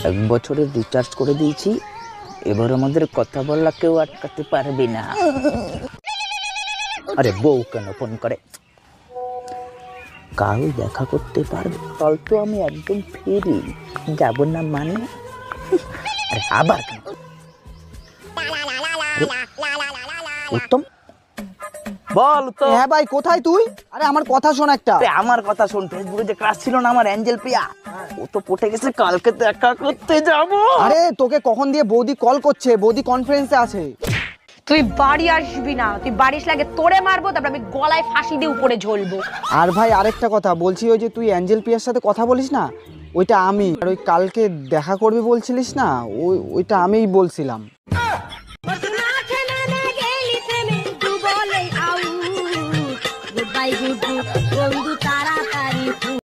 1 বছরের রিচার্জ করে দিয়েছি, এবার আমাদের কথা বলা কেউ আটকাতে পারবে না। আরে বউ কেন ফোন করে? কাল দেখা করতে পারবে? কাল তো আমি একদম ফ্রি, যাব না মানে? আরে আবার কেন? উত্তম বল তো। হ্যাঁ ভাই, কোথায় তুই? আরে আমার কথা শোন একটা। আমার কথা শোন, ফেসবুকে যে ক্রাশ ছিল না আমার, অ্যাঞ্জেল প্রিয়া, ও তো পটে গেছে, কালকে দেখা করতে যাব। আরে তোকে কখন দিয়ে বৌদি কল করছে, বৌদি কনফারেন্সে আছে। তুই বাড়ি আসবি না, তুই বাড়ি লাগে তোরে মারবো, তারপর আমি গলায় ফাঁসি দিয়ে উপরে ঝুলবো। আর ভাই আরেকটা কথা বলছি, ওই যে তুই অ্যাঞ্জেল প্রিয়ার সাথে কথা বলিস না, ওইটা আমি। আর ওই কালকে দেখা করবি বলছিলিস না, ওইটা আমিই বলছিলাম।